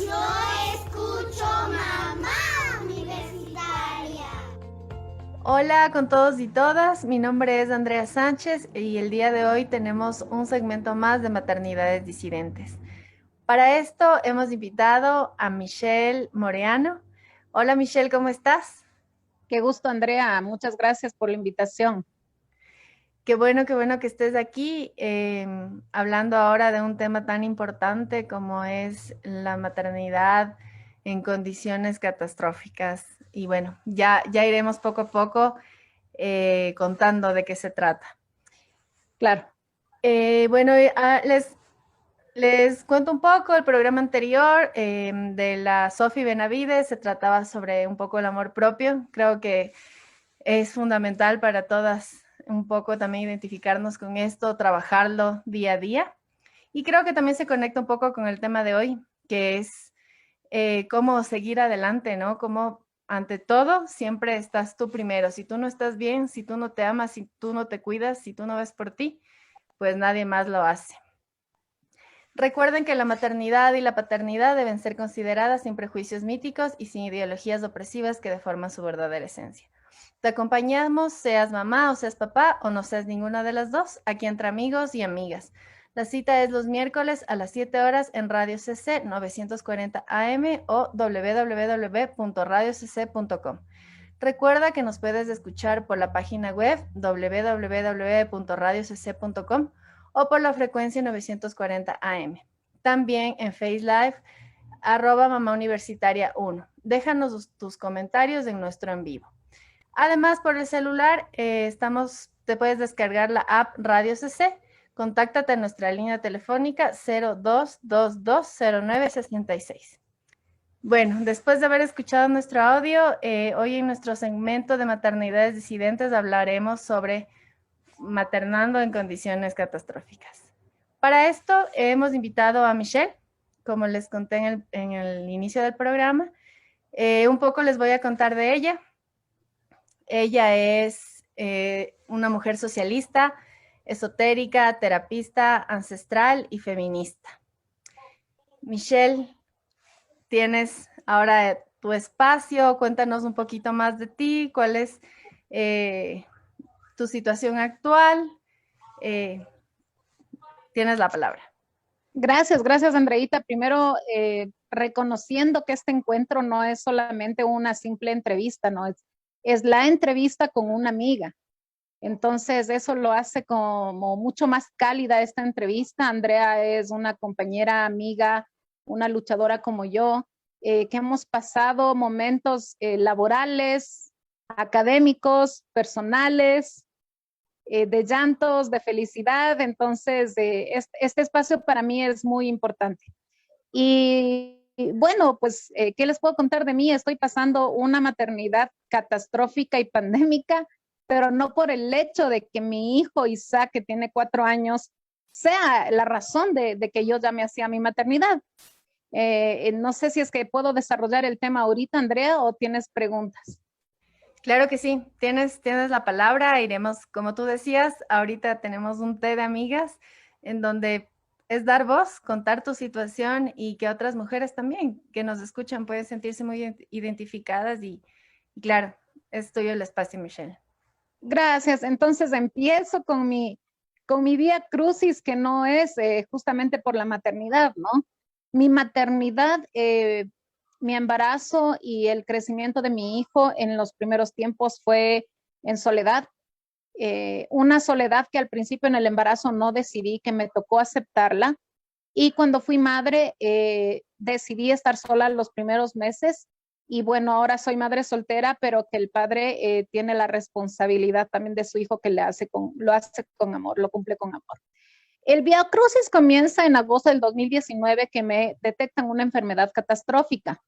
Yo escucho Mamá Universitaria. Hola con todos y todas, mi nombre es Andrea Sánchez y el día de hoy tenemos un segmento más de maternidades disidentes. Para esto hemos invitado a Michelle Moreano. Hola Michelle, ¿cómo estás? Qué gusto, Andrea. Muchas gracias por la invitación. Qué bueno que estés aquí hablando ahora de un tema tan importante como es la maternidad en condiciones catastróficas. Y bueno, ya iremos poco a poco contando de qué se trata. Claro. Bueno, les cuento un poco el programa anterior de la Sofi Benavides. Se trataba sobre un poco el amor propio. Creo que es fundamental para todas un poco también identificarnos con esto, trabajarlo día a día. Y creo que también se conecta un poco con el tema de hoy, que es cómo seguir adelante, ¿no? Cómo ante todo siempre estás tú primero. Si tú no estás bien, si tú no te amas, si tú no te cuidas, si tú no ves por ti, pues nadie más lo hace. Recuerden que la maternidad y la paternidad deben ser consideradas sin prejuicios míticos y sin ideologías opresivas que deforman su verdadera esencia. Te acompañamos, seas mamá o seas papá o no seas ninguna de las dos, aquí entre amigos y amigas. La cita es los miércoles a las 7 horas en Radio CC 940 AM o www.radiocc.com. Recuerda que nos puedes escuchar por la página web www.radiocc.com o por la frecuencia 940 AM. También en Face Live, @mamauniversitaria1. Déjanos tus comentarios en nuestro en vivo. Además, por el celular, te puedes descargar la app Radio CC. Contáctate a nuestra línea telefónica 02220966. Bueno, después de haber escuchado nuestro audio, hoy en nuestro segmento de maternidades disidentes hablaremos sobre maternando en condiciones catastróficas. Para esto hemos invitado a Michelle, como les conté en el inicio del programa. Un poco les voy a contar de ella. Ella es una mujer socialista, esotérica, terapista, ancestral y feminista. Michelle, tienes ahora tu espacio, cuéntanos un poquito más de ti, cuál es tu situación actual. Tienes la palabra. Gracias, Andreita. Primero, reconociendo que este encuentro no es solamente una simple entrevista, no es la entrevista con una amiga. Entonces, eso lo hace como mucho más cálida esta entrevista. Andrea es una compañera, amiga, una luchadora como yo, que hemos pasado momentos laborales, académicos, personales, de llantos, de felicidad. Entonces, este espacio para mí es muy importante. Y bueno, pues, ¿qué les puedo contar de mí? Estoy pasando una maternidad catastrófica y pandémica, pero no por el hecho de que mi hijo Isaac, que tiene 4 años, sea la razón de que yo llame así a mi maternidad. No sé si es que puedo desarrollar el tema ahorita, Andrea, o tienes preguntas. Claro que sí, tienes la palabra, iremos, como tú decías, ahorita tenemos un té de amigas en donde es dar voz, contar tu situación y que otras mujeres también que nos escuchan pueden sentirse muy identificadas y claro, es tuyo el espacio, Michelle. Gracias, entonces empiezo con mi vía crucis, que no es justamente por la maternidad, ¿no? Mi maternidad, mi embarazo y el crecimiento de mi hijo en los primeros tiempos fue en soledad. Una soledad que al principio en el embarazo no decidí, que me tocó aceptarla. Y cuando fui madre, decidí estar sola los primeros meses. Y bueno, ahora soy madre soltera, pero que el padre tiene la responsabilidad también de su hijo, que lo hace con amor, lo cumple con amor. El viacrucis comienza en agosto del 2019, que me detectan una enfermedad catastrófica.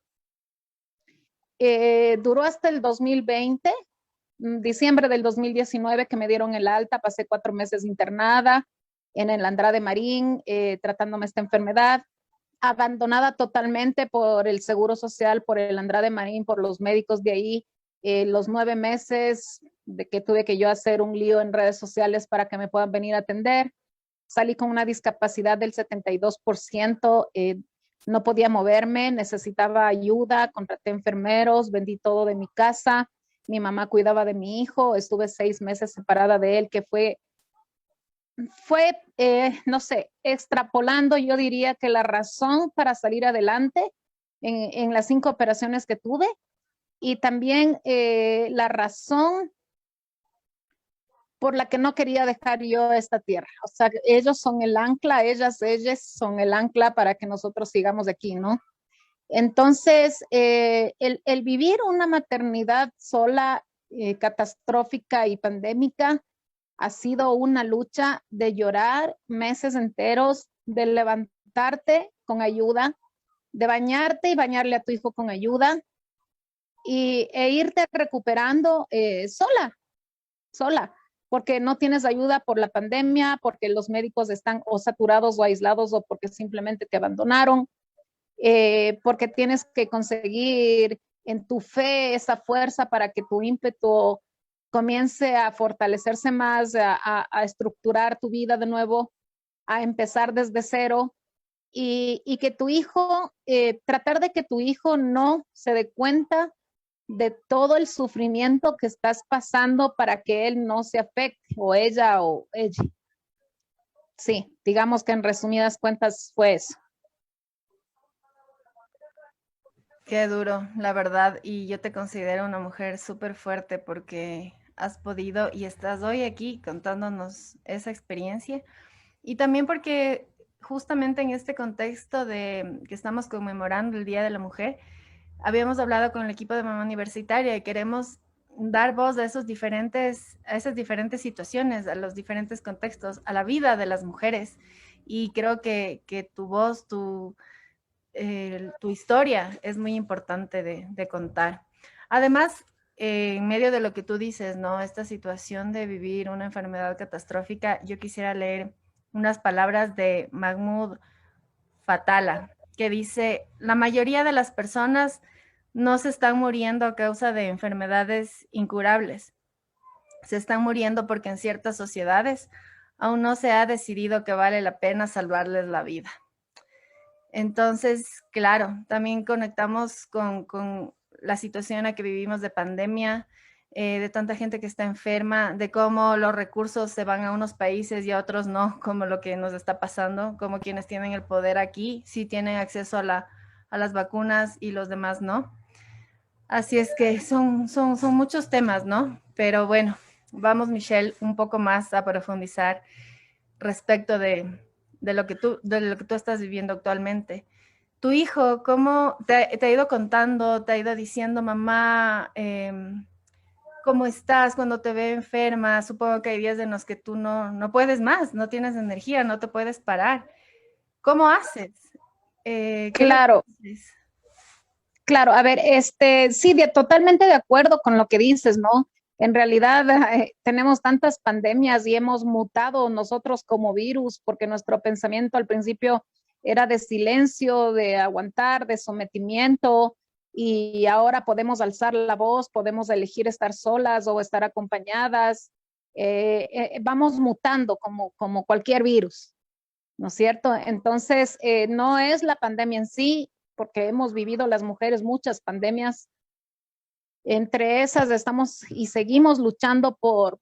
Duró hasta el 2020, diciembre del 2019, que me dieron el alta. Pasé 4 meses internada en el Andrade Marín, tratándome esta enfermedad, abandonada totalmente por el Seguro Social, por el Andrade Marín, por los médicos de ahí. Los 9 meses de que tuve que yo hacer un lío en redes sociales para que me puedan venir a atender. Salí con una discapacidad del 72%, no podía moverme, necesitaba ayuda, contraté enfermeros, vendí todo de mi casa, mi mamá cuidaba de mi hijo, estuve 6 meses separada de él, que fue no sé, extrapolando, yo diría que la razón para salir adelante en las 5 operaciones que tuve, y también la razón por la que no quería dejar yo esta tierra. O sea, ellos son el ancla, ellas son el ancla para que nosotros sigamos aquí, ¿no? Entonces, el vivir una maternidad sola, catastrófica y pandémica, ha sido una lucha de llorar meses enteros, de levantarte con ayuda, de bañarte y bañarle a tu hijo con ayuda, e irte recuperando sola, porque no tienes ayuda por la pandemia, porque los médicos están o saturados o aislados, o porque simplemente te abandonaron, porque tienes que conseguir en tu fe esa fuerza para que tu ímpetu comience a fortalecerse más, a estructurar tu vida de nuevo, a empezar desde cero, y que tu hijo, tratar de que tu hijo no se dé cuenta de todo el sufrimiento que estás pasando para que él no se afecte, o ella o ella. Sí, digamos que en resumidas cuentas fue eso. Qué duro, la verdad. Y yo te considero una mujer súper fuerte porque has podido y estás hoy aquí contándonos esa experiencia. Y también porque justamente en este contexto de que estamos conmemorando el Día de la Mujer, habíamos hablado con el equipo de Mamá Universitaria y queremos dar voz a a esas diferentes situaciones, a los diferentes contextos, a la vida de las mujeres. Y creo que tu voz, tu historia es muy importante de contar. Además, en medio de lo que tú dices, ¿no? Esta situación de vivir una enfermedad catastrófica, yo quisiera leer unas palabras de Mahmoud Fatala, que dice, la mayoría de las personas no se están muriendo a causa de enfermedades incurables, se están muriendo porque en ciertas sociedades aún no se ha decidido que vale la pena salvarles la vida. Entonces, claro, también conectamos con la situación en la que vivimos de pandemia, de tanta gente que está enferma, de cómo los recursos se van a unos países y a otros no, como lo que nos está pasando, como quienes tienen el poder aquí sí tienen acceso a las vacunas y los demás no. Así es que son muchos temas, ¿no? Pero bueno, vamos, Michelle, un poco más a profundizar respecto de lo que tú estás viviendo actualmente. Tu hijo, ¿cómo te ha ido contando, te ha ido diciendo, mamá, cómo estás cuando te ve enferma? Supongo que hay días en los que tú no puedes más, no tienes energía, no te puedes parar. ¿Cómo haces? ¿Qué es lo Claro, que haces? claro, a ver, sí, totalmente de acuerdo con lo que dices, ¿no? En realidad tenemos tantas pandemias y hemos mutado nosotros como virus, porque nuestro pensamiento al principio era de silencio, de aguantar, de sometimiento, y ahora podemos alzar la voz, podemos elegir estar solas o estar acompañadas. Vamos mutando como cualquier virus, ¿no es cierto? Entonces, no es la pandemia en sí, porque hemos vivido las mujeres muchas pandemias. Entre esas estamos y seguimos luchando por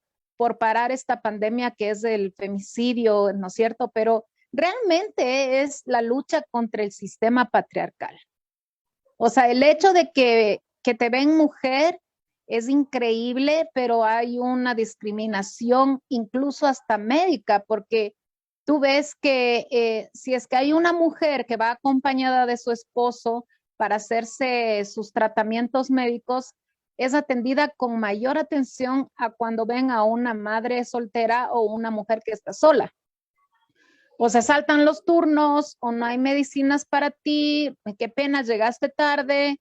parar esta pandemia que es el femicidio, ¿no es cierto? Pero realmente es la lucha contra el sistema patriarcal. O sea, el hecho de que te ven mujer es increíble, pero hay una discriminación incluso hasta médica, porque tú ves que si es que hay una mujer que va acompañada de su esposo para hacerse sus tratamientos médicos, es atendida con mayor atención a cuando ven a una madre soltera o una mujer que está sola. O se saltan los turnos, o no hay medicinas para ti, qué pena, llegaste tarde,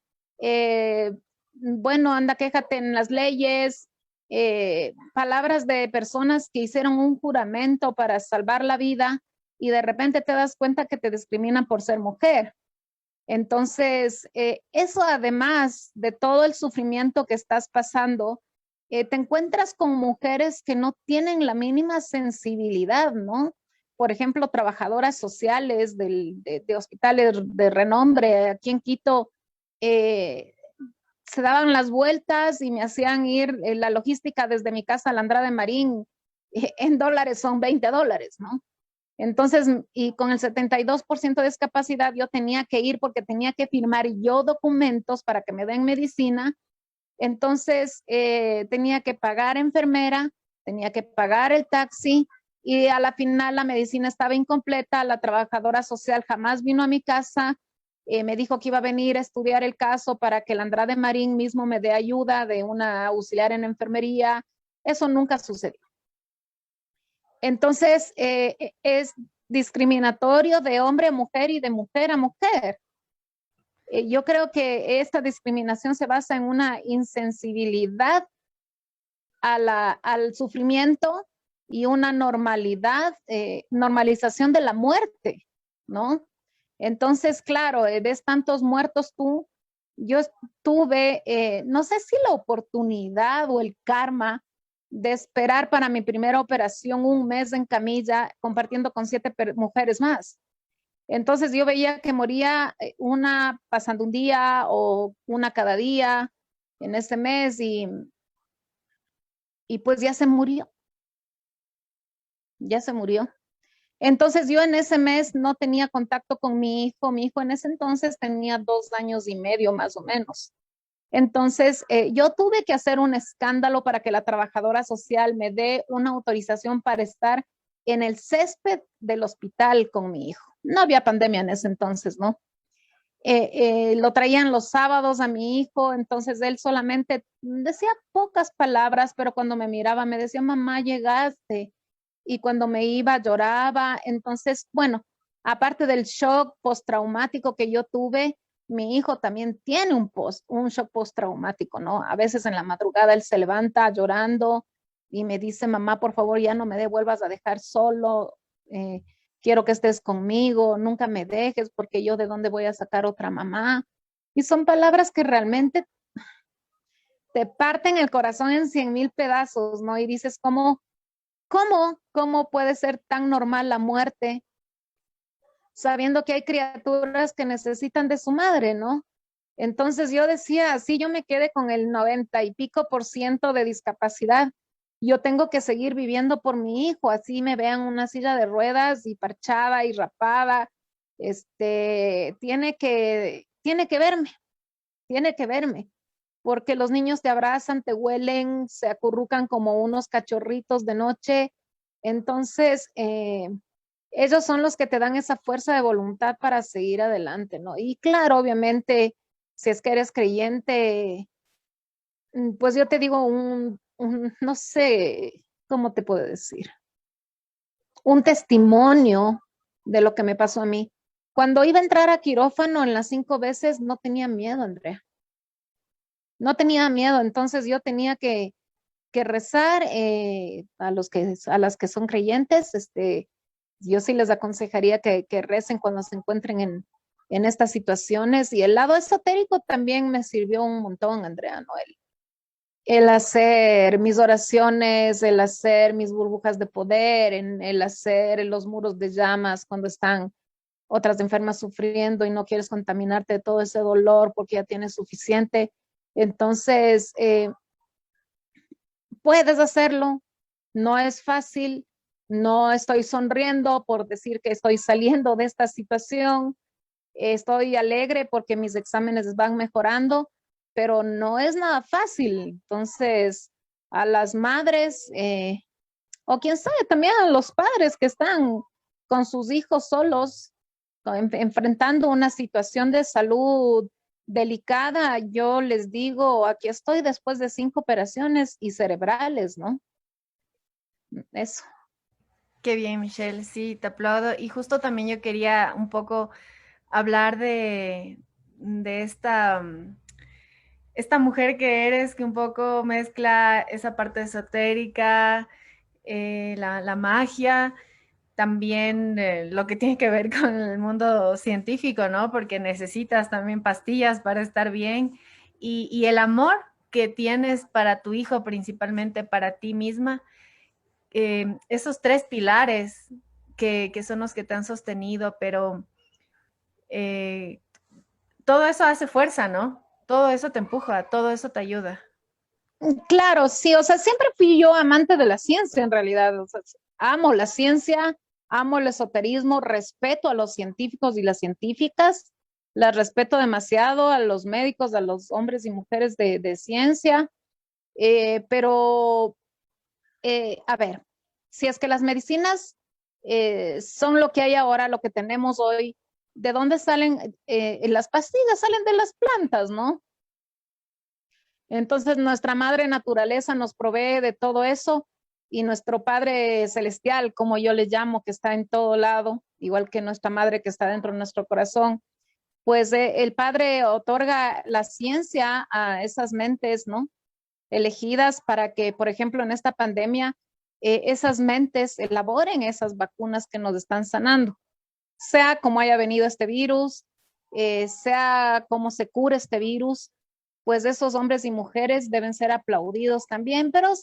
bueno, anda, quéjate en las leyes, palabras de personas que hicieron un juramento para salvar la vida y de repente te das cuenta que te discriminan por ser mujer. Entonces, eso además de todo el sufrimiento que estás pasando, te encuentras con mujeres que no tienen la mínima sensibilidad, ¿no? por ejemplo, trabajadoras sociales de hospitales de renombre aquí en Quito, se daban las vueltas y me hacían ir la logística desde mi casa a la Andrade Marín, en dólares son $20, ¿no? Entonces, y con el 72% de discapacidad, yo tenía que ir porque tenía que firmar yo documentos para que me den medicina. Entonces, tenía que pagar enfermera, tenía que pagar el taxi, y a la final la medicina estaba incompleta. La trabajadora social jamás vino a mi casa. Me dijo que iba a venir a estudiar el caso para que el Andrade Marín mismo me dé ayuda de una auxiliar en enfermería. Eso nunca sucedió. Entonces, es discriminatorio de hombre a mujer y de mujer a mujer. Yo creo que esta discriminación se basa en una insensibilidad al sufrimiento y una normalidad, normalización de la muerte, ¿no? Entonces, claro, ves tantos muertos tú. Yo tuve, no sé si la oportunidad o el karma de esperar para mi primera operación un mes en camilla, compartiendo con 7 mujeres más. Entonces yo veía que moría una pasando un día o una cada día en ese mes, y pues ya se murió, ya se murió. Entonces yo en ese mes no tenía contacto con mi hijo en ese entonces tenía 2 años y medio más o menos. Entonces yo tuve que hacer un escándalo para que la trabajadora social me dé una autorización para estar en el césped del hospital con mi hijo. No había pandemia en ese entonces, ¿no? Lo traían los sábados a mi hijo, entonces él solamente decía pocas palabras, pero cuando me miraba me decía, mamá, llegaste. Y cuando me iba lloraba. Entonces, bueno, aparte del shock postraumático que yo tuve, mi hijo también tiene un shock postraumático, ¿no? A veces en la madrugada él se levanta llorando y me dice, mamá, por favor, ya no me vuelvas a dejar solo. Quiero que estés conmigo, nunca me dejes porque yo de dónde voy a sacar otra mamá. Y son palabras que realmente te parten el corazón en 100,000 pedazos, ¿no? Y dices, ¿cómo puede ser tan normal la muerte sabiendo que hay criaturas que necesitan de su madre, ¿no? Entonces yo decía, si yo me quedé con el 90 y pico % de discapacidad, yo tengo que seguir viviendo por mi hijo, así me vean una silla de ruedas y parchada y rapada. Tiene que verme, porque los niños te abrazan, te huelen, se acurrucan como unos cachorritos de noche. Entonces, ellos son los que te dan esa fuerza de voluntad para seguir adelante, ¿no? Y claro, obviamente, si es que eres creyente, pues yo te digo no sé, ¿cómo te puedo decir? Un testimonio de lo que me pasó a mí. Cuando iba a entrar a quirófano en las 5 veces, no tenía miedo, Andrea. No tenía miedo, entonces yo tenía que rezar. A las que son creyentes, yo sí les aconsejaría que recen cuando se encuentren en estas situaciones. Y el lado esotérico también me sirvió un montón, Andrea, ¿no? El hacer mis oraciones, el hacer mis burbujas de poder, el hacer los muros de llamas cuando están otras enfermas sufriendo y no quieres contaminarte de todo ese dolor porque ya tienes suficiente. Entonces, puedes hacerlo, no es fácil, no estoy sonriendo por decir que estoy saliendo de esta situación, estoy alegre porque mis exámenes van mejorando, pero no es nada fácil. Entonces, a las madres, o quién sabe, también a los padres que están con sus hijos solos, enfrentando una situación de salud delicada, yo les digo, aquí estoy después de 5 operaciones y cerebrales, ¿no? Eso. Qué bien, Michelle, sí, te aplaudo. Y justo también yo quería un poco hablar de esta mujer que eres, que un poco mezcla esa parte esotérica, la magia, también lo que tiene que ver con el mundo científico, ¿no? Porque necesitas también pastillas para estar bien y el amor que tienes para tu hijo, principalmente para ti misma. Esos 3 pilares que son los que te han sostenido, pero todo eso hace fuerza, ¿no? Todo eso te empuja, todo eso te ayuda. Claro, sí, o sea, siempre fui yo amante de la ciencia en realidad, o sea, amo la ciencia, amo el esoterismo, respeto a los científicos y las científicas, las respeto demasiado a los médicos, a los hombres y mujeres de ciencia, pero, a ver, si es que las medicinas son lo que hay ahora, lo que tenemos hoy, ¿de dónde salen? Las pastillas salen de las plantas, ¿no? Entonces nuestra madre naturaleza nos provee de todo eso y nuestro Padre celestial, como yo le llamo, que está en todo lado, igual que nuestra madre que está dentro de nuestro corazón, pues el Padre otorga la ciencia a esas mentes, ¿no? Elegidas para que, por ejemplo, en esta pandemia, esas mentes elaboren esas vacunas que nos están sanando, sea como haya venido este virus, sea como se cure este virus, pues esos hombres y mujeres deben ser aplaudidos también, pero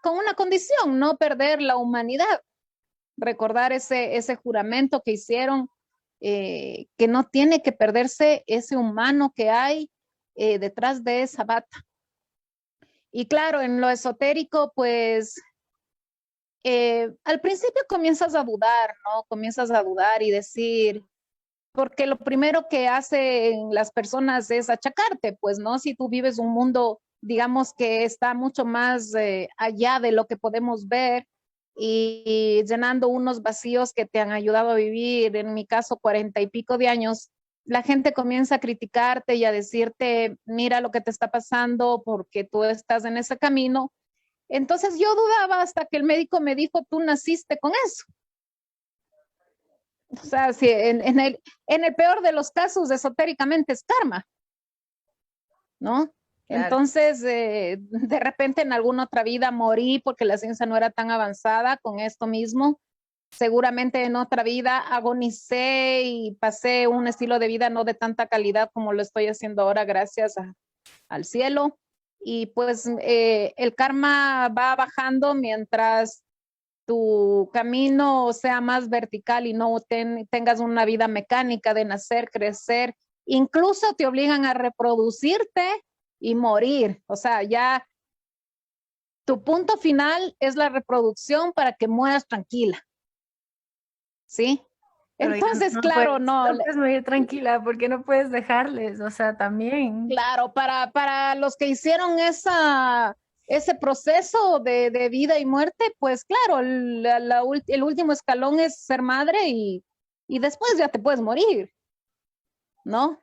con una condición, no perder la humanidad, recordar ese juramento que hicieron, que no tiene que perderse ese humano que hay detrás de esa bata. Y claro, en lo esotérico, pues al principio comienzas a dudar, ¿no? Comienzas a dudar y decir, porque lo primero que hacen las personas es achacarte, pues, ¿no? Si tú vives un mundo, digamos, que está mucho más allá de lo que podemos ver y llenando unos vacíos que te han ayudado a vivir, en mi caso, 40 y pico de años, la gente comienza a criticarte y a decirte, mira lo que te está pasando porque tú estás en ese camino. Entonces yo dudaba hasta que el médico me dijo, tú naciste con eso. O sea, si en el peor de los casos, esotéricamente es karma, ¿no? Claro. Entonces, de repente en alguna otra vida morí porque la ciencia no era tan avanzada con esto mismo. Seguramente en otra vida agonicé y pasé un estilo de vida no de tanta calidad como lo estoy haciendo ahora, gracias al cielo. Y pues el karma va bajando mientras tu camino sea más vertical y no tengas una vida mecánica de nacer, crecer, incluso te obligan a reproducirte y morir. O sea, ya tu punto final es la reproducción para que mueras tranquila. ¿Sí? Pero Entonces, no claro, puedes, no. no puedes morir tranquila porque no puedes dejarles, o sea, también. Claro, para los que hicieron ese proceso de vida y muerte, pues claro, el último escalón es ser madre y después ya te puedes morir, ¿no?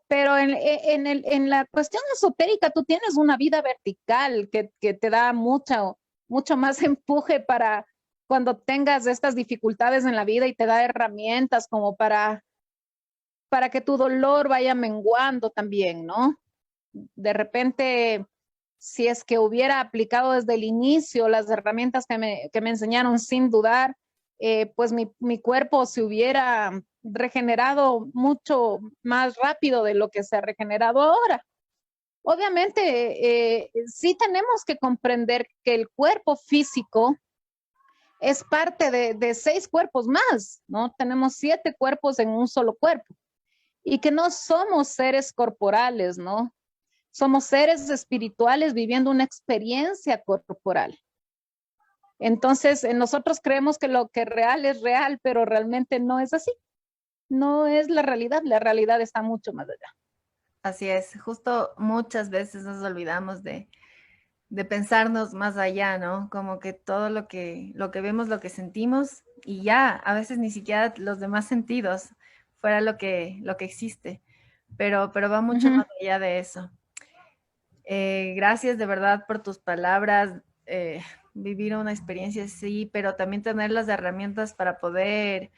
Pero en la cuestión esotérica tú tienes una vida vertical que te da mucho más empuje para cuando tengas estas dificultades en la vida y te da herramientas como para que tu dolor vaya menguando también, ¿no? De repente, si es que hubiera aplicado desde el inicio las herramientas que me enseñaron sin dudar, pues mi cuerpo se hubiera regenerado mucho más rápido de lo que se ha regenerado ahora. Obviamente, sí tenemos que comprender que el cuerpo físico es parte de 6 cuerpos más, ¿no? Tenemos 7 cuerpos en un solo cuerpo y que no somos seres corporales, ¿no? Somos seres espirituales viviendo una experiencia corporal. Entonces, nosotros creemos que lo que es real, pero realmente no es así. No es la realidad está mucho más allá. Así es, justo muchas veces nos olvidamos de pensarnos más allá, ¿no? Como que todo lo que vemos, lo que sentimos y ya, a veces ni siquiera los demás sentidos fuera lo que existe, pero va mucho más allá de eso. Gracias de verdad por tus palabras, vivir una experiencia así, pero también tener las herramientas para poder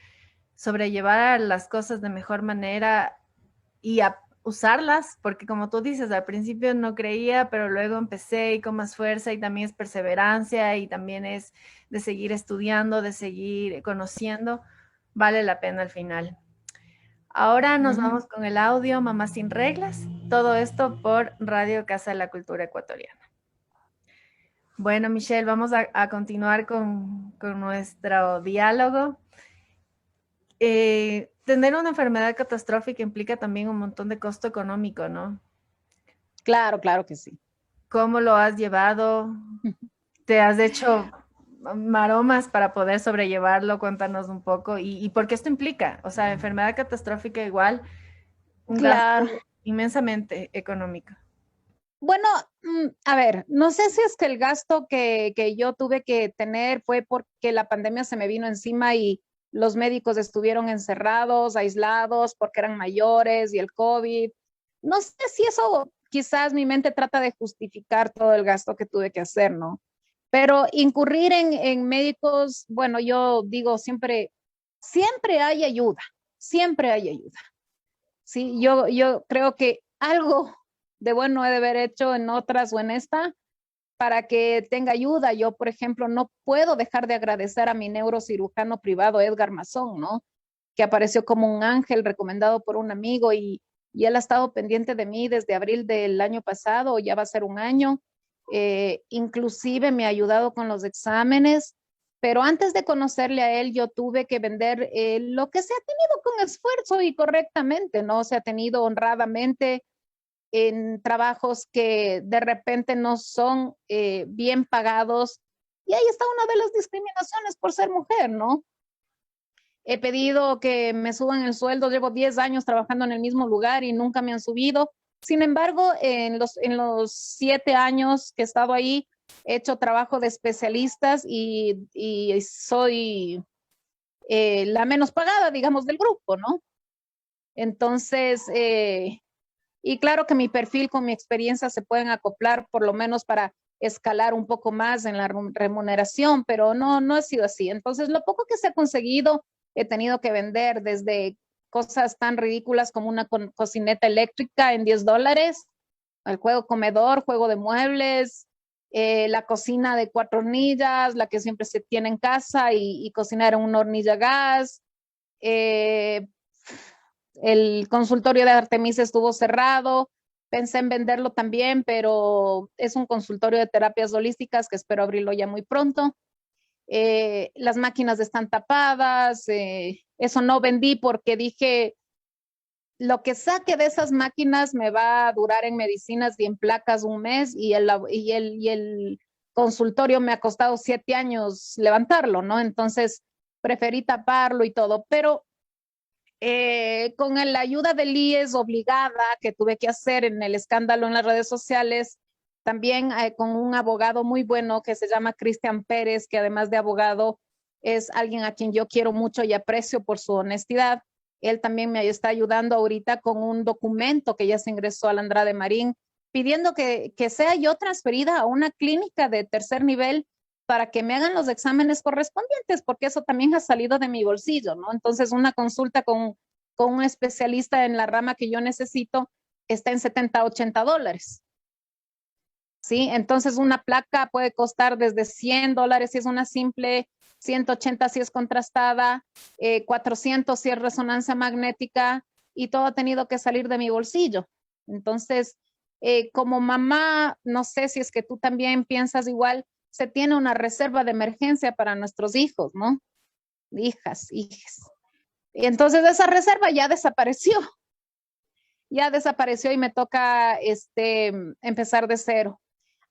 sobrellevar las cosas de mejor manera y usarlas, porque como tú dices, al principio no creía, pero luego empecé y con más fuerza y también es perseverancia y también es de seguir estudiando, de seguir conociendo, vale la pena al final. Ahora nos vamos con el audio Mamá sin reglas, todo esto por Radio Casa de la Cultura Ecuatoriana. Bueno, Michelle, vamos a continuar con nuestro diálogo. tener una enfermedad catastrófica implica también un montón de costo económico, ¿no? Claro, claro que sí. ¿Cómo lo has llevado? ¿Te has hecho maromas para poder sobrellevarlo? Cuéntanos un poco. ¿Y por qué esto implica? O sea, enfermedad catastrófica igual, un Claro. gasto inmensamente económico. Bueno, a ver, no sé si es que el gasto que yo tuve que tener fue porque la pandemia se me vino encima y los médicos estuvieron encerrados, aislados, porque eran mayores y el COVID. No sé si eso, quizás mi mente trata de justificar todo el gasto que tuve que hacer, ¿no? Pero incurrir en médicos, bueno, yo digo siempre, siempre hay ayuda. Sí, yo creo que algo de bueno he de haber hecho en otras o en esta para que tenga ayuda. Yo, por ejemplo, no puedo dejar de agradecer a mi neurocirujano privado, Edgar Mazón, ¿no? Que apareció como un ángel recomendado por un amigo y él ha estado pendiente de mí desde abril del año pasado, ya va a ser un año. Inclusive me ha ayudado con los exámenes, pero antes de conocerle a él, yo tuve que vender lo que se ha tenido con esfuerzo y correctamente, ¿no? Se ha tenido honradamente en trabajos que de repente no son bien pagados. Y ahí está una de las discriminaciones por ser mujer, ¿no? He pedido que me suban el sueldo, llevo 10 años trabajando en el mismo lugar y nunca me han subido. Sin embargo, en los 7 años que he estado ahí, he hecho trabajo de especialistas y soy la menos pagada, digamos, del grupo, ¿no? Entonces, y claro que mi perfil con mi experiencia se pueden acoplar por lo menos para escalar un poco más en la remuneración, pero no ha sido así. Entonces, lo poco que se ha conseguido, he tenido que vender desde cosas tan ridículas como una cocineta eléctrica en $10, el juego comedor, juego de muebles, la cocina de 4 hornillas, la que siempre se tiene en casa y cocinar en una hornilla a gas. Eh, el consultorio de Artemisa estuvo cerrado, pensé en venderlo también, pero es un consultorio de terapias holísticas que espero abrirlo ya muy pronto. Las máquinas están tapadas, eso no vendí porque dije, lo que saque de esas máquinas me va a durar en medicinas y en placas un mes y el consultorio me ha costado 7 años levantarlo, ¿no? Entonces preferí taparlo y todo, pero con la ayuda del IES obligada que tuve que hacer en el escándalo en las redes sociales, también con un abogado muy bueno que se llama Cristian Pérez, que además de abogado es alguien a quien yo quiero mucho y aprecio por su honestidad. Él también me está ayudando ahorita con un documento que ya se ingresó al Andrade Marín, pidiendo que sea yo transferida a una clínica de tercer nivel para que me hagan los exámenes correspondientes, porque eso también ha salido de mi bolsillo, ¿no? Entonces, una consulta con un especialista en la rama que yo necesito está en $70-80. ¿Sí? Entonces, una placa puede costar desde $100 si es una simple, 180 si es contrastada, 400 si es resonancia magnética, y todo ha tenido que salir de mi bolsillo. Entonces, como mamá, no sé si es que tú también piensas igual, se tiene una reserva de emergencia para nuestros hijos, ¿no? Hijas, hijas. Y entonces esa reserva ya desapareció y me toca empezar de cero.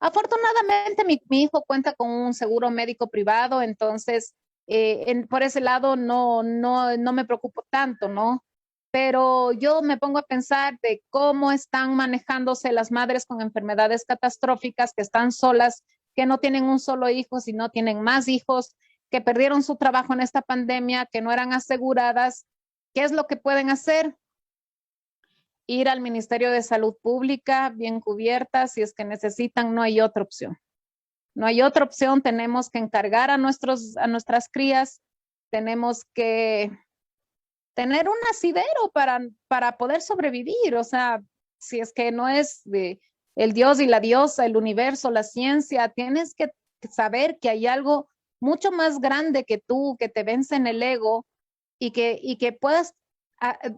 Afortunadamente mi hijo cuenta con un seguro médico privado, entonces por ese lado no me preocupo tanto, ¿no? Pero yo me pongo a pensar de cómo están manejándose las madres con enfermedades catastróficas, que están solas, que no tienen un solo hijo, sino tienen más hijos, que perdieron su trabajo en esta pandemia, que no eran aseguradas. ¿Qué es lo que pueden hacer? Ir al Ministerio de Salud Pública bien cubierta, si es que necesitan, no hay otra opción. No hay otra opción, tenemos que encargar a nuestras crías, tenemos que tener un asidero para poder sobrevivir, o sea, si es que no es de el Dios y la diosa, el universo, la ciencia, tienes que saber que hay algo mucho más grande que tú, que te vence en el ego y que puedas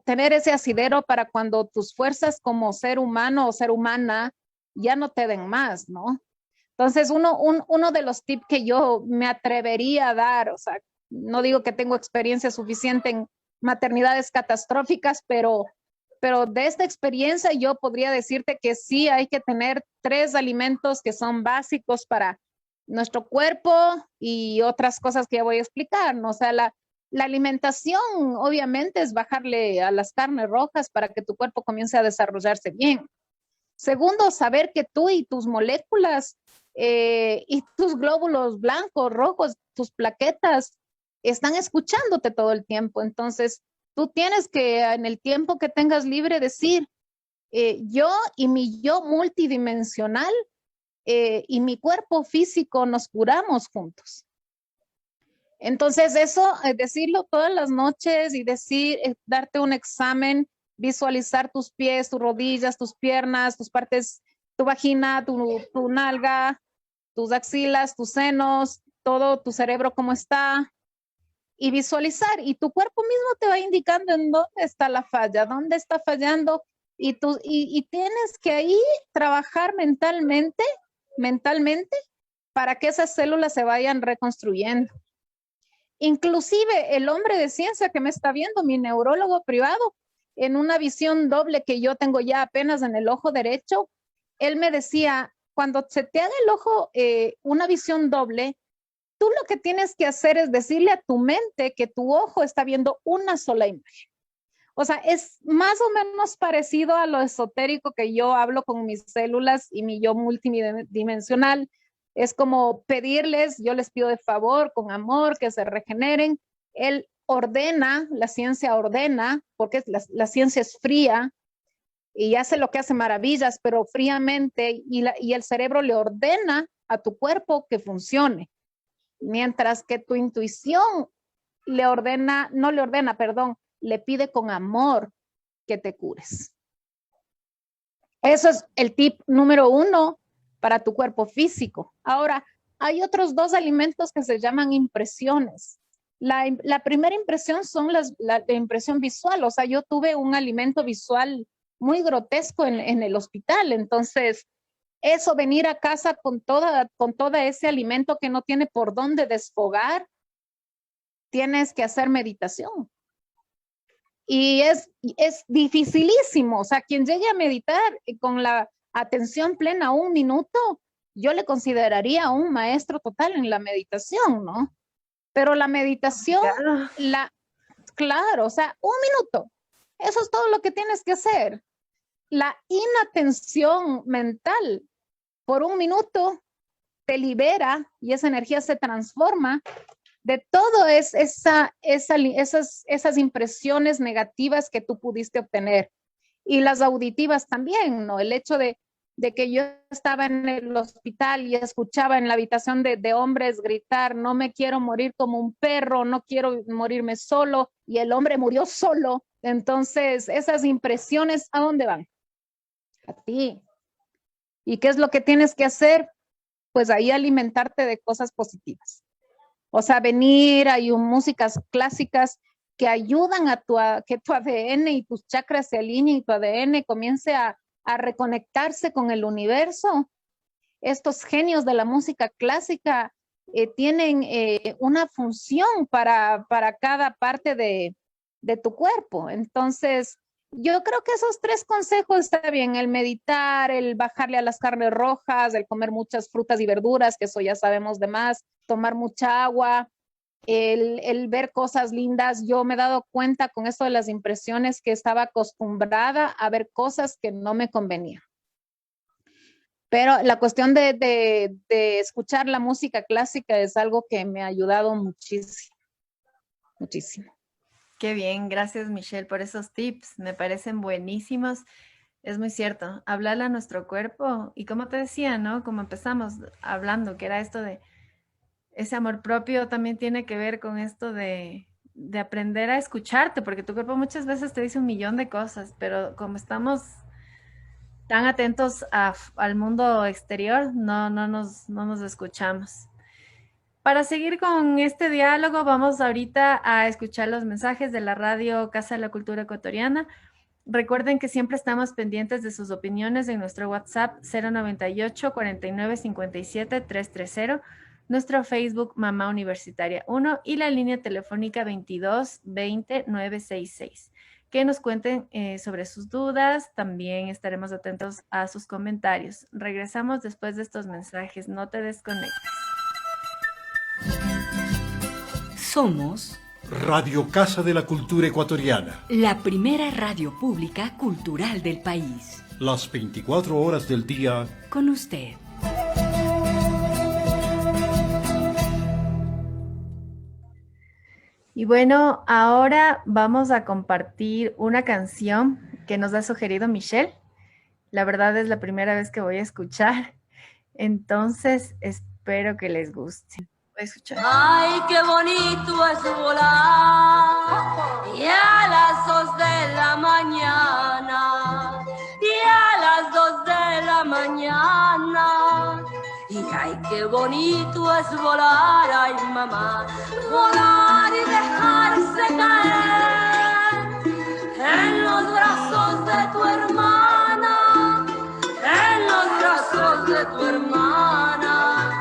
tener ese asidero para cuando tus fuerzas como ser humano o ser humana ya no te den más, ¿no? Entonces, uno de los tips que yo me atrevería a dar, o sea, no digo que tengo experiencia suficiente en maternidades catastróficas, pero de esta experiencia yo podría decirte que sí hay que tener 3 alimentos que son básicos para nuestro cuerpo y otras cosas que ya voy a explicar, ¿no? O sea, la alimentación obviamente es bajarle a las carnes rojas para que tu cuerpo comience a desarrollarse bien. Segundo, saber que tú y tus moléculas y tus glóbulos blancos, rojos, tus plaquetas están escuchándote todo el tiempo. Entonces, tú tienes que en el tiempo que tengas libre decir, yo y mi yo multidimensional y mi cuerpo físico nos curamos juntos. Entonces eso, decirlo todas las noches y decir, darte un examen, visualizar tus pies, tus rodillas, tus piernas, tus partes, tu vagina, tu nalga, tus axilas, tus senos, todo tu cerebro cómo está y visualizar. Y tu cuerpo mismo te va indicando en dónde está la falla, dónde está fallando y tienes que ahí trabajar mentalmente para que esas células se vayan reconstruyendo. Inclusive el hombre de ciencia que me está viendo, mi neurólogo privado, en una visión doble que yo tengo ya apenas en el ojo derecho, él me decía, cuando se te haga el ojo una visión doble, tú lo que tienes que hacer es decirle a tu mente que tu ojo está viendo una sola imagen. O sea, es más o menos parecido a lo esotérico que yo hablo con mis células y mi yo multidimensional. Es como pedirles, yo les pido de favor, con amor, que se regeneren. Él ordena, la ciencia ordena, porque la ciencia es fría y hace lo que hace maravillas, pero fríamente, y el cerebro le ordena a tu cuerpo que funcione. Mientras que tu intuición le pide con amor que te cures. Eso es el tip número 1 para tu cuerpo físico. Ahora, hay otros 2 alimentos que se llaman impresiones. La primera impresión son la impresión visual. O sea, yo tuve un alimento visual muy grotesco en el hospital. Entonces, eso, venir a casa con todo ese alimento que no tiene por dónde desfogar, tienes que hacer meditación. Y es dificilísimo. O sea, quien llegue a meditar con la atención plena 1 minuto, yo le consideraría un maestro total en la meditación, ¿no? Pero la meditación, claro, o sea, 1 minuto. Eso es todo lo que tienes que hacer. La inatención mental por 1 minuto te libera y esa energía se transforma de todo esas impresiones negativas que tú pudiste obtener. Y las auditivas también, ¿no? El hecho de que yo estaba en el hospital y escuchaba en la habitación de hombres gritar, no me quiero morir como un perro, no quiero morirme solo, y el hombre murió solo. Entonces, esas impresiones, ¿a dónde van? A ti. ¿Y qué es lo que tienes que hacer? Pues ahí alimentarte de cosas positivas. O sea, hay músicas clásicas que ayudan a que tu ADN y tus chakras se alineen y tu ADN comience a reconectarse con el universo. Estos genios de la música clásica tienen una función para cada parte de tu cuerpo. Entonces, yo creo que esos 3 consejos está bien: el meditar, el bajarle a las carnes rojas, el comer muchas frutas y verduras, que eso ya sabemos de más, tomar mucha agua, el ver cosas lindas. Yo me he dado cuenta con esto de las impresiones que estaba acostumbrada a ver cosas que no me convenían. Pero la cuestión de escuchar la música clásica es algo que me ha ayudado muchísimo, muchísimo. Qué bien, gracias Michelle por esos tips, me parecen buenísimos. Es muy cierto, hablarle a nuestro cuerpo y como te decía, ¿no? Como empezamos hablando, que era esto de ese amor propio, también tiene que ver con esto de aprender a escucharte, porque tu cuerpo muchas veces te dice 1.000.000 de cosas, pero como estamos tan atentos al mundo exterior, no nos escuchamos. Para seguir con este diálogo, vamos ahorita a escuchar los mensajes de la radio Casa de la Cultura Ecuatoriana. Recuerden que siempre estamos pendientes de sus opiniones en nuestro WhatsApp 098 49 57 330. nuestro Facebook Mamá Universitaria 1 y la línea telefónica 22 20 966. Que nos cuenten sobre sus dudas, también estaremos atentos a sus comentarios. Regresamos después de estos mensajes, no te desconectes. Somos Radio Casa de la Cultura Ecuatoriana. la primera radio pública cultural del país. Las 24 horas del día. Con usted. Y bueno, ahora vamos a compartir una canción que nos ha sugerido Michelle. La verdad es la primera vez que voy a escuchar, entonces espero que les guste. Voy a escuchar. Ay, qué bonito es volar, y a las 2 de la mañana, y a las 2 de la mañana, y ay, qué bonito es volar, ay mamá, volar y dejarse caer en los brazos de tu hermana, en los brazos de tu hermana.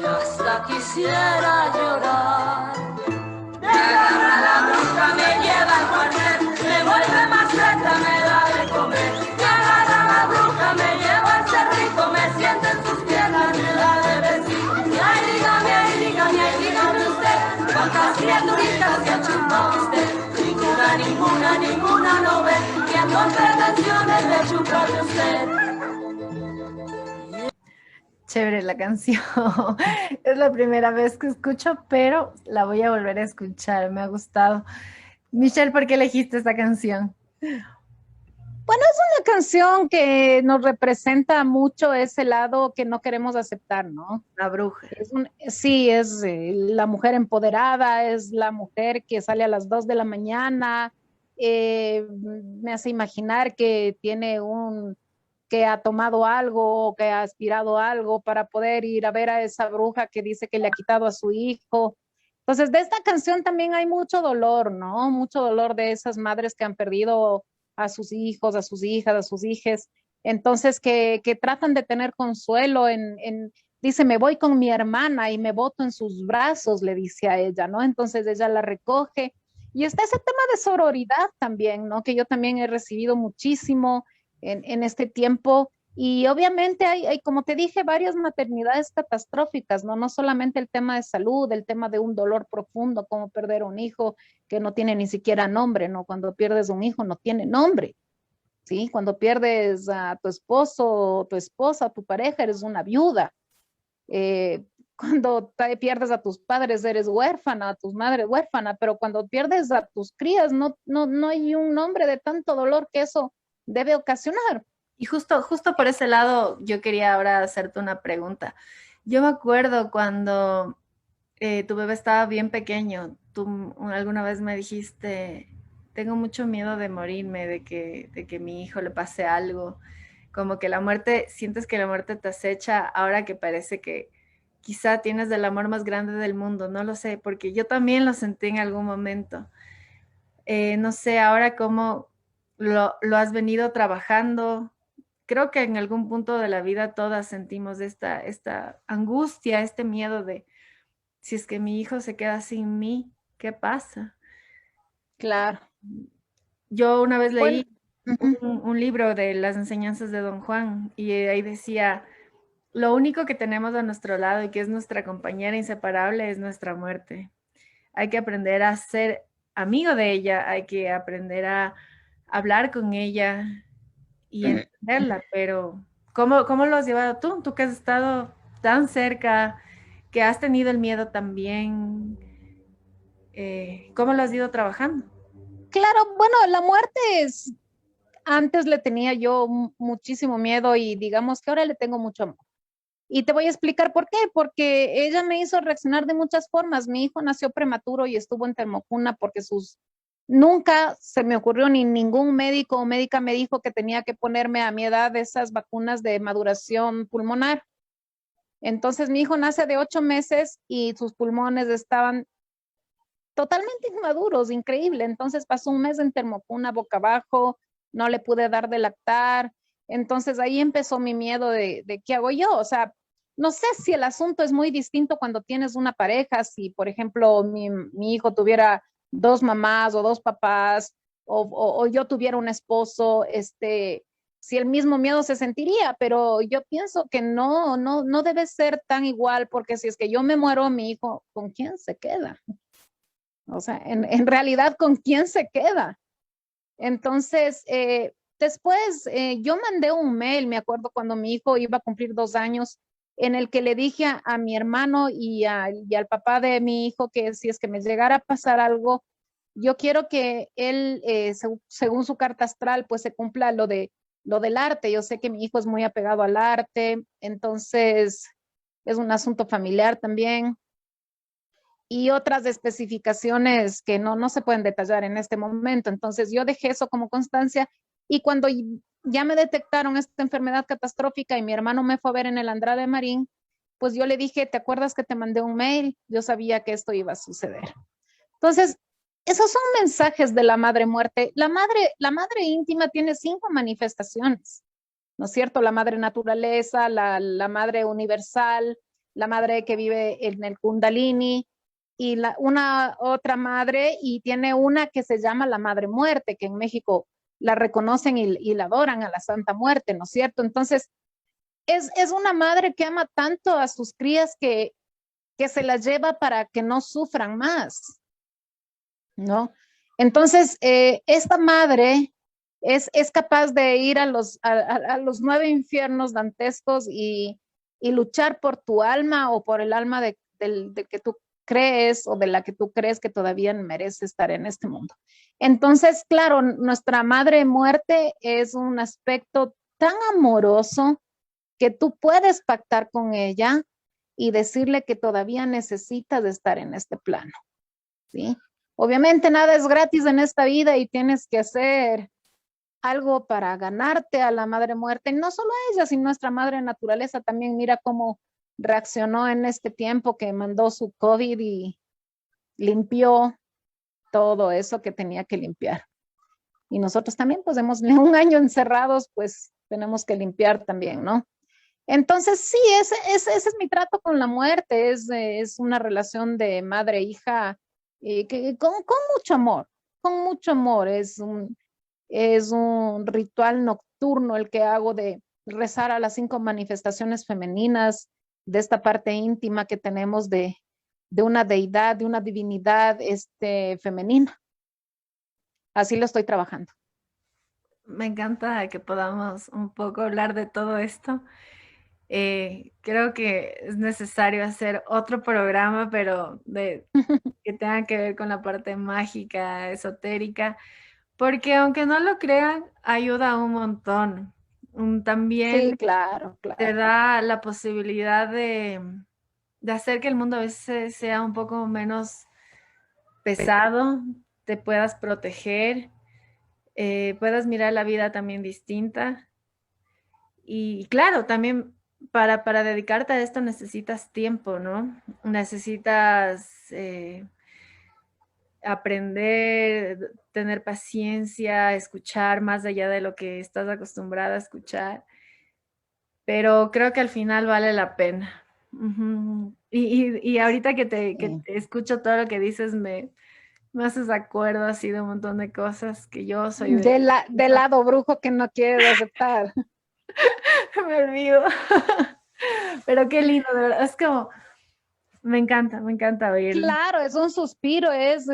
Hasta quisiera llorar. Me agarra la bruja, me lleva al cuartel, me vuelve maceta, me da de comer. Me agarra la bruja, me lleva al cerrito, me sienta en sus piernas, me da de besito. Y ay, dígame usted, cuántas criaturitas se ha chupado usted. Ninguna no ve, que con pretensiones de chuparle usted. Chévere la canción. Es la primera vez que escucho, pero la voy a volver a escuchar. Me ha gustado. Michelle, ¿por qué elegiste esta canción? Bueno, es una canción que nos representa mucho ese lado que no queremos aceptar, ¿no? La bruja. Sí, es la mujer empoderada, es la mujer que sale a las 2 de la mañana, me hace imaginar que que ha tomado algo o que ha aspirado algo para poder ir a ver a esa bruja que dice que le ha quitado a su hijo. Entonces, de esta canción también hay mucho dolor, ¿no? Mucho dolor de esas madres que han perdido a sus hijos, a sus hijas, a sus hijes. Entonces, que tratan de tener consuelo dice, me voy con mi hermana y me boto en sus brazos, le dice a ella, ¿no? Entonces ella la recoge. Y está ese tema de sororidad también, ¿no? Que yo también he recibido muchísimo en este tiempo. Y obviamente hay, como te dije, varias maternidades catastróficas, ¿no? No solamente el tema de salud, el tema de un dolor profundo, como perder un hijo que no tiene ni siquiera nombre, ¿no? Cuando pierdes un hijo no tiene nombre, ¿sí? Cuando pierdes a tu esposo, tu esposa, tu pareja, eres una viuda. Cuando pierdes a tus padres, eres huérfana, a tus madres huérfana, pero cuando pierdes a tus crías, no hay un nombre de tanto dolor que eso debe ocasionar. Y justo por ese lado, yo quería ahora hacerte una pregunta. Yo me acuerdo cuando tu bebé estaba bien pequeño, tú alguna vez me dijiste, tengo mucho miedo de morirme, de que mi hijo le pase algo, como que la muerte, sientes que la muerte te acecha ahora que parece que quizá tienes el amor más grande del mundo, no lo sé, porque yo también lo sentí en algún momento. No sé ahora cómo lo has venido trabajando. Creo que en algún punto de la vida todas sentimos esta angustia, este miedo de si es que mi hijo se queda sin mí, ¿qué pasa? Claro. Yo una vez leí Bueno, un libro de las enseñanzas de Don Juan y ahí decía, lo único que tenemos a nuestro lado y que es nuestra compañera inseparable es nuestra muerte. Hay que aprender a ser amigo de ella, hay que aprender a hablar con ella y entenderla, pero ¿cómo lo has llevado tú? Tú que has estado tan cerca, que has tenido el miedo también, ¿cómo lo has ido trabajando? claro, bueno, la muerte antes le tenía yo muchísimo miedo y digamos que ahora le tengo mucho amor. Y te voy a explicar por qué, porque ella me hizo reaccionar de muchas formas. Mi hijo nació prematuro y estuvo en termocuna porque nunca se me ocurrió ni ningún médico o médica me dijo que tenía que ponerme a mi edad esas vacunas de maduración pulmonar. Entonces mi hijo nace de 8 meses y sus pulmones estaban totalmente inmaduros, increíble. Entonces pasó un mes en termocuna boca abajo, no le pude dar de lactar. Entonces ahí empezó mi miedo de qué hago yo. O sea, no sé si el asunto es muy distinto cuando tienes una pareja, si por ejemplo mi hijo tuviera dos mamás o dos papás, o yo tuviera un esposo, si el mismo miedo se sentiría, pero yo pienso que no debe ser tan igual, porque si es que yo me muero, mi hijo, ¿con quién se queda? O sea, en realidad, ¿con quién se queda? Entonces, después yo mandé un mail, me acuerdo cuando mi hijo iba a cumplir 2 años, en el que le dije a mi hermano y al papá de mi hijo que si es que me llegara a pasar algo, yo quiero que él, según su carta astral, pues se cumpla lo del arte. Yo sé que mi hijo es muy apegado al arte, entonces es un asunto familiar también. Y otras especificaciones que no se pueden detallar en este momento. Entonces yo dejé eso como constancia y cuando ya me detectaron esta enfermedad catastrófica y mi hermano me fue a ver en el Andrade Marín, pues yo le dije, ¿te acuerdas que te mandé un mail? Yo sabía que esto iba a suceder. Entonces, esos son mensajes de la madre muerte. La madre íntima tiene 5 manifestaciones, ¿no es cierto? La madre naturaleza, la madre universal, la madre que vive en el Kundalini, y una otra madre, y tiene una que se llama la madre muerte, que en México la reconocen y la adoran a la Santa Muerte, ¿no es cierto? Entonces, es una madre que ama tanto a sus crías que se las lleva para que no sufran más, ¿no? Entonces, esta madre es capaz de ir a los 9 infiernos dantescos y luchar por tu alma o por el alma de que tú crees o de la que tú crees que todavía merece estar en este mundo. Entonces, claro, nuestra madre muerte es un aspecto tan amoroso que tú puedes pactar con ella y decirle que todavía necesitas de estar en este plano, ¿sí? Obviamente nada es gratis en esta vida y tienes que hacer algo para ganarte a la madre muerte, no solo a ella, sino nuestra madre naturaleza también. Mira cómo reaccionó en este tiempo que mandó su COVID y limpió todo eso que tenía que limpiar. Y nosotros también, pues hemos un año encerrados, pues tenemos que limpiar también, ¿no? Entonces, sí, ese es mi trato con la muerte, es una relación de madre-hija con mucho amor, es un ritual nocturno el que hago de rezar a las 5 manifestaciones femeninas de esta parte íntima que tenemos de una deidad, de una divinidad femenina. Así lo estoy trabajando. Me encanta que podamos un poco hablar de todo esto. Creo que es necesario hacer otro programa, pero que tenga que ver con la parte mágica, esotérica, porque aunque no lo crean, ayuda un montón. También Sí, claro, te claro. da la posibilidad de hacer que el mundo a veces sea un poco menos pesado, te puedas proteger, puedas mirar la vida también distinta. Y claro, también para dedicarte a esto necesitas tiempo, ¿no? Necesitas aprender, tener paciencia, escuchar más allá de lo que estás acostumbrada a escuchar. Pero creo que al final vale la pena. Ujú. Y ahorita que te escucho todo lo que dices, me haces acuerdo así de un montón de cosas que yo soy de... Del lado brujo que no quieres aceptar. Me olvido. Pero qué lindo, de verdad. Es como, me encanta oírlo. Claro, es un suspiro, es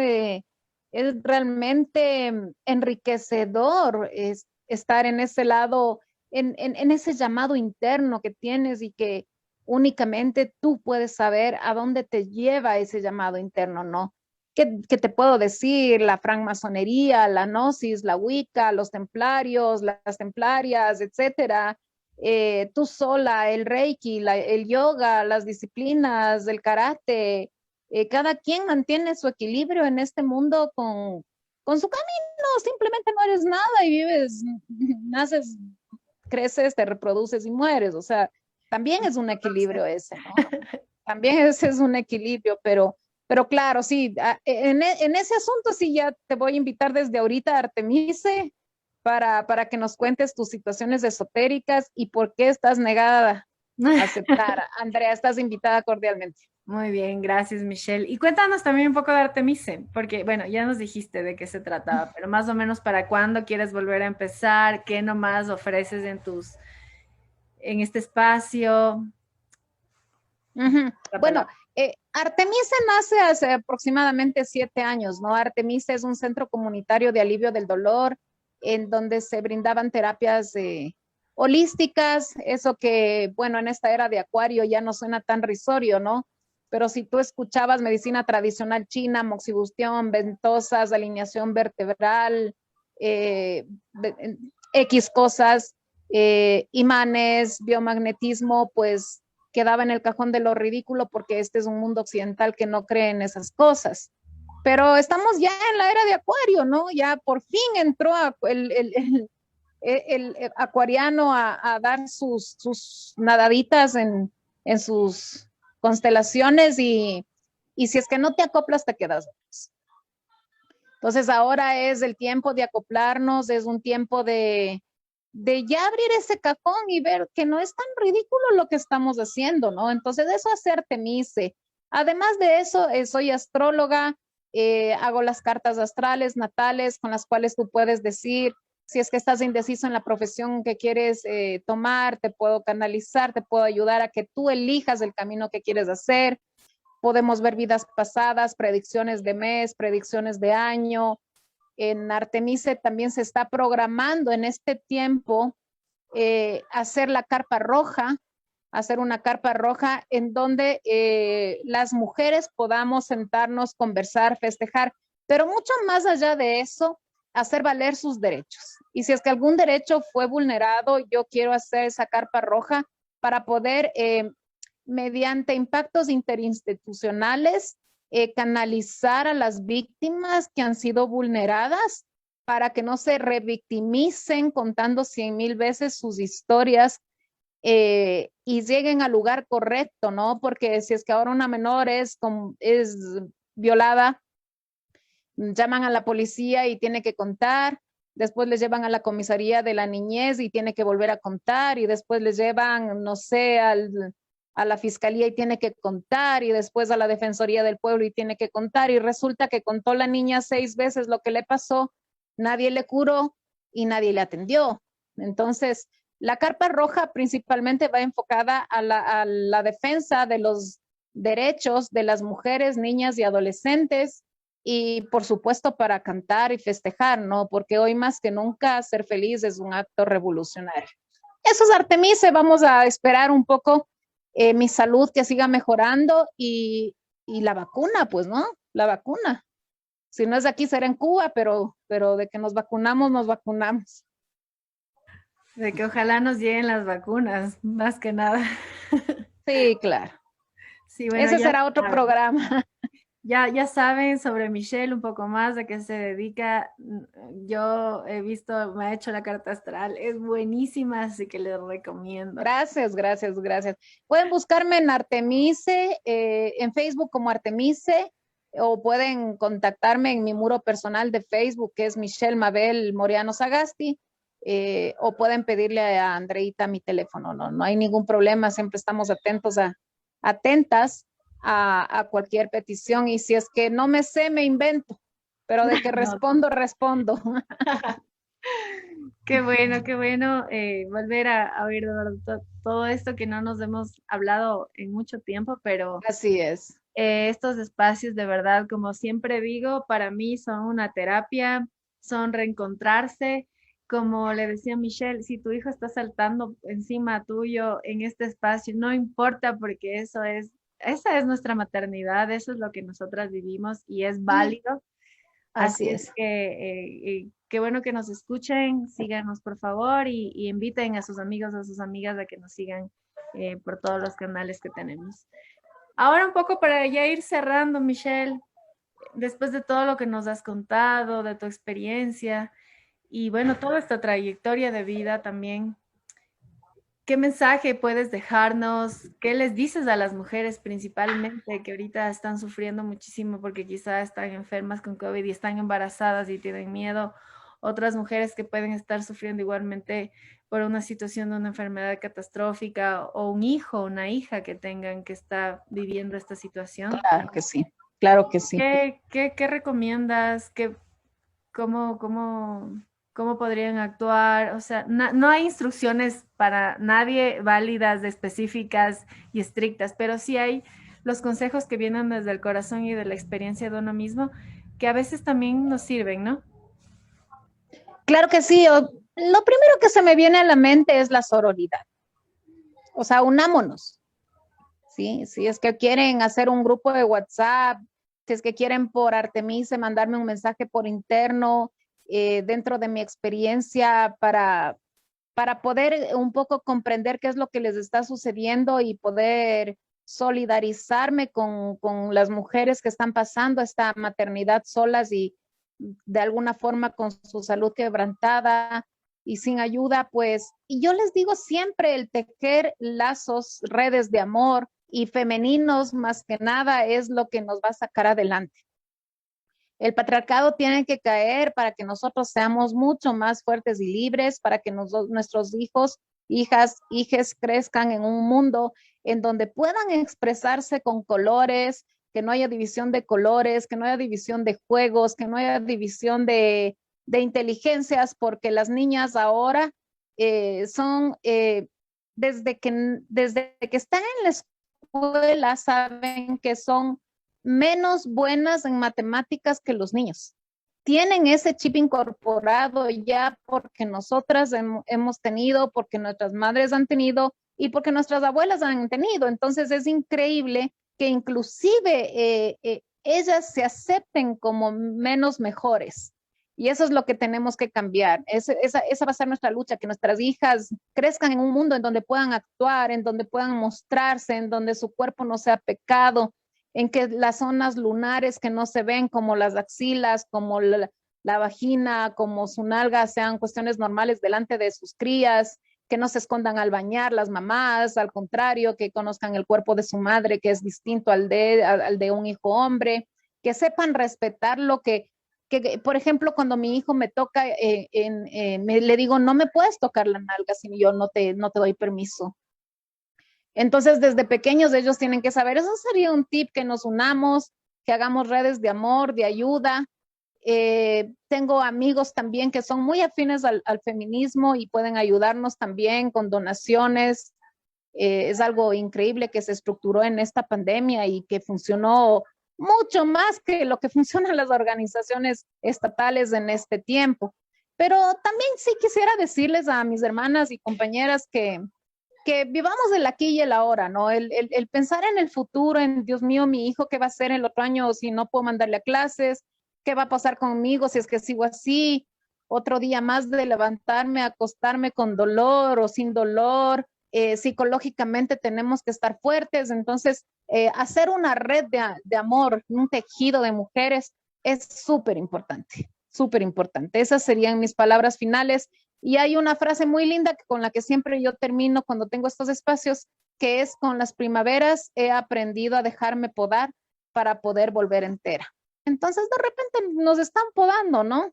realmente enriquecedor estar en ese lado, en ese llamado interno que tienes y que únicamente tú puedes saber a dónde te lleva ese llamado interno, ¿no? ¿Qué te puedo decir? La francmasonería, la gnosis, la wicca, los templarios, las templarias, etcétera. Tú sola, el reiki, el yoga, las disciplinas, el karate, cada quien mantiene su equilibrio en este mundo con su camino, simplemente no eres nada y vives, naces, creces, te reproduces y mueres, o sea, también es un equilibrio ese, ¿no? También ese es un equilibrio, pero claro, sí, en ese asunto sí ya te voy a invitar desde ahorita, Artemise, para que nos cuentes tus situaciones esotéricas y por qué estás negada aceptar. Andrea, estás invitada cordialmente. Muy bien, gracias Michelle. Y cuéntanos también un poco de Artemise, porque bueno, ya nos dijiste de qué se trataba, pero más o menos para cuándo quieres volver a empezar, qué nomás ofreces en este espacio. Ujú. La Bueno, palabra. Artemisa nace hace aproximadamente 7 años, ¿no? Artemisa es un centro comunitario de alivio del dolor en donde se brindaban terapias holísticas, eso que, bueno, en esta era de Acuario ya no suena tan risorio, ¿no? Pero si tú escuchabas medicina tradicional china, moxibustión, ventosas, alineación vertebral, eh, X cosas, imanes, biomagnetismo, pues quedaba en el cajón de lo ridículo porque este es un mundo occidental que no cree en esas cosas. Pero estamos ya en la era de Acuario, ¿no? Ya por fin entró el acuariano a dar sus nadaditas en sus constelaciones y si es que no te acoplas, te quedas. Entonces ahora es el tiempo de acoplarnos, es un tiempo de ya abrir ese cajón y ver que no es tan ridículo lo que estamos haciendo, ¿no? Entonces eso hace Artemise. Además de eso, soy astróloga, hago las cartas astrales, natales, con las cuales tú puedes decir si es que estás indeciso en la profesión que quieres tomar, te puedo canalizar, te puedo ayudar a que tú elijas el camino que quieres hacer. Podemos ver vidas pasadas, predicciones de mes, predicciones de año. En Artemise también se está programando en este tiempo hacer la carpa roja, hacer una carpa roja en donde las mujeres podamos sentarnos, conversar, festejar, pero mucho más allá de eso, hacer valer sus derechos. Y si es que algún derecho fue vulnerado, yo quiero hacer esa carpa roja para poder, mediante impactos interinstitucionales, canalizar a las víctimas que han sido vulneradas para que no se revictimicen contando 100,000 veces sus historias y lleguen al lugar correcto, ¿no? Porque si es que ahora una menor es violada, llaman a la policía y tiene que contar, después les llevan a la comisaría de la niñez y tiene que volver a contar, y después les llevan, no sé, a la fiscalía y tiene que contar, y después a la defensoría del pueblo y tiene que contar, y resulta que contó la niña 6 veces lo que le pasó, nadie le curó y nadie le atendió. Entonces, la carpa roja principalmente va enfocada a la defensa de los derechos de las mujeres, niñas y adolescentes, y por supuesto para cantar y festejar, ¿no? Porque hoy más que nunca ser feliz es un acto revolucionario. Eso es Artemise, vamos a esperar un poco mi salud que siga mejorando y la vacuna, pues, ¿no? La vacuna. Si no es de aquí, será en Cuba, pero de que nos vacunamos, nos vacunamos. De que ojalá nos lleguen las vacunas, más que nada. Sí, claro. Sí, bueno, Ese será otro programa. Ya saben sobre Michelle un poco más, de qué se dedica. Yo he visto, me ha hecho la carta astral, es buenísima, así que les recomiendo. Gracias, gracias, gracias. Pueden buscarme en Artemise, en Facebook como Artemise, o pueden contactarme en mi muro personal de Facebook, que es Michelle Mabel Moriano Sagasti, o pueden pedirle a Andreita mi teléfono, no hay ningún problema, siempre estamos atentas a cualquier petición, y si es que no me sé, me invento, pero de que respondo, respondo. Qué bueno volver a oír de verdad todo esto que no nos hemos hablado en mucho tiempo, pero Así es. estos espacios de verdad, como siempre digo, para mí son una terapia, son reencontrarse. Como le decía Michelle, si tu hijo está saltando encima tuyo en este espacio, no importa porque esa es nuestra maternidad, eso es lo que nosotras vivimos y es válido. Así Así es. es que qué bueno que nos escuchen, síganos por favor y inviten a sus amigos, a sus amigas a que nos sigan por todos los canales que tenemos. Ahora un poco para ya ir cerrando, Michelle, después de todo lo que nos has contado, de tu experiencia y bueno, toda esta trayectoria de vida también, ¿qué mensaje puedes dejarnos? ¿Qué les dices a las mujeres principalmente que ahorita están sufriendo muchísimo porque quizás están enfermas con COVID y están embarazadas y tienen miedo? Otras mujeres que pueden estar sufriendo igualmente por una situación de una enfermedad catastrófica o un hijo o una hija que tengan que está viviendo esta situación. Claro que sí, claro que sí. ¿Qué recomiendas? ¿Cómo podrían actuar? O sea, no hay instrucciones para nadie válidas, específicas y estrictas, pero sí hay los consejos que vienen desde el corazón y de la experiencia de uno mismo, que a veces también nos sirven, ¿no? Claro que sí. Lo primero que se me viene a la mente es la sororidad. O sea, unámonos. ¿Sí? Si es que quieren hacer un grupo de WhatsApp, si es que quieren por Artemisa mandarme un mensaje por interno, dentro de mi experiencia para poder un poco comprender qué es lo que les está sucediendo y poder solidarizarme con las mujeres que están pasando esta maternidad solas y de alguna forma con su salud quebrantada y sin ayuda, pues, y yo les digo siempre, el tejer lazos, redes de amor y femeninos más que nada es lo que nos va a sacar adelante. El patriarcado tiene que caer para que nosotros seamos mucho más fuertes y libres, para que nuestros hijos, hijas, hijes crezcan en un mundo en donde puedan expresarse con colores, que no haya división de colores, que no haya división de juegos, que no haya división de inteligencias, porque las niñas ahora son, desde que están en la escuela, saben que son menos buenas en matemáticas que los niños. Tienen ese chip incorporado ya porque nosotras hemos tenido, porque nuestras madres han tenido y porque nuestras abuelas han tenido. Entonces es increíble que inclusive ellas se acepten como menos mejores. Y eso es lo que tenemos que cambiar. Esa va a ser nuestra lucha, que nuestras hijas crezcan en un mundo en donde puedan actuar, en donde puedan mostrarse, en donde su cuerpo no sea pecado, en que las zonas lunares que no se ven, como las axilas, como la vagina, como su nalga, sean cuestiones normales delante de sus crías, que no se escondan al bañar las mamás, al contrario, que conozcan el cuerpo de su madre, que es distinto al de un hijo hombre, que sepan respetar lo que por ejemplo, cuando mi hijo me toca, le digo, no me puedes tocar la nalga si yo no te doy permiso. Entonces, desde pequeños ellos tienen que saber, eso sería un tip, que nos unamos, que hagamos redes de amor, de ayuda. Tengo amigos también que son muy afines al feminismo y pueden ayudarnos también con donaciones. Es algo increíble que se estructuró en esta pandemia y que funcionó mucho más que lo que funcionan las organizaciones estatales en este tiempo. Pero también sí quisiera decirles a mis hermanas y compañeras que vivamos el aquí y el ahora, ¿no? El pensar en el futuro, en Dios mío, mi hijo, ¿qué va a hacer el otro año si no puedo mandarle a clases? ¿Qué va a pasar conmigo si es que sigo así? Otro día más de levantarme, acostarme con dolor o sin dolor. Psicológicamente tenemos que estar fuertes. Entonces, hacer una red de amor, un tejido de mujeres es súper importante, súper importante. Esas serían mis palabras finales. Y hay una frase muy linda con la que siempre yo termino cuando tengo estos espacios, que es: con las primaveras he aprendido a dejarme podar para poder volver entera. Entonces, de repente nos están podando, ¿no?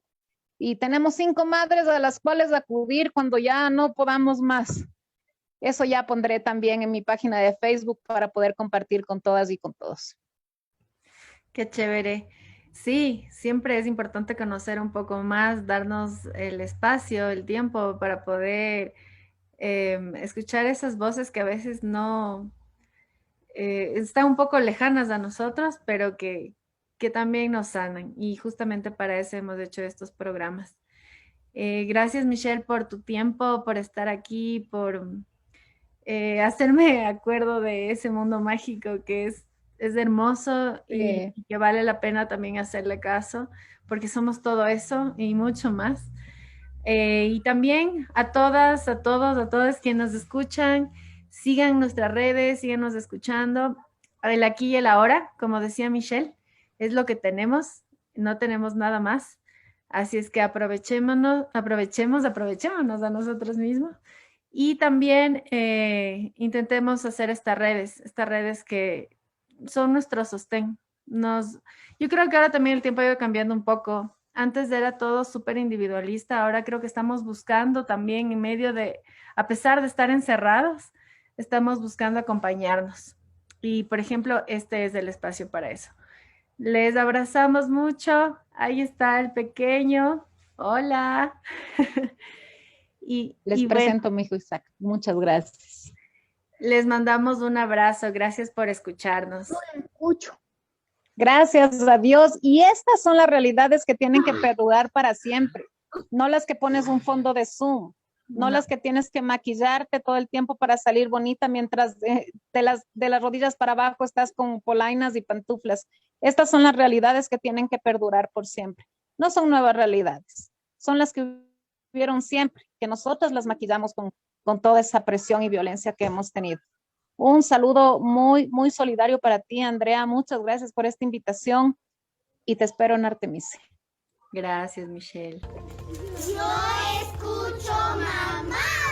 Y tenemos 5 madres a las cuales acudir cuando ya no podamos más. Eso ya pondré también en mi página de Facebook para poder compartir con todas y con todos. Qué chévere. Sí, siempre es importante conocer un poco más, darnos el espacio, el tiempo para poder escuchar esas voces que a veces no están un poco lejanas a nosotros, pero que también nos sanan. Y justamente para eso hemos hecho estos programas. Gracias, Michelle, por tu tiempo, por estar aquí, por hacerme acuerdo de ese mundo mágico que es hermoso y que vale la pena también hacerle caso, porque somos todo eso y mucho más. Y también a todas, a todos, a todas quienes nos escuchan, sigan nuestras redes, síganos escuchando. El aquí y el ahora, como decía Michelle, es lo que tenemos, no tenemos nada más. Así es que aprovechémonos a nosotros mismos. Y también intentemos hacer estas redes que son nuestro sostén. Yo creo que ahora también el tiempo ha ido cambiando un poco. Antes era todo súper individualista, ahora creo que estamos buscando también en medio de, a pesar de estar encerrados, estamos buscando acompañarnos. Y, por ejemplo, este es el espacio para eso. Les abrazamos mucho. Ahí está el pequeño. Hola. Les presento a mi hijo Isaac. Muchas gracias. Les mandamos un abrazo. Gracias por escucharnos. Escucho. Gracias a Dios. Y estas son las realidades que tienen que perdurar para siempre. No las que pones un fondo de Zoom. No las que tienes que maquillarte todo el tiempo para salir bonita mientras de las rodillas para abajo estás con polainas y pantuflas. Estas son las realidades que tienen que perdurar por siempre. No son nuevas realidades. Son las que hubieron siempre, que nosotros las maquillamos con toda esa presión y violencia que hemos tenido. Un saludo muy, muy solidario para ti, Andrea. Muchas gracias por esta invitación y te espero en Artemisia. Gracias, Michelle. Yo escucho mamá.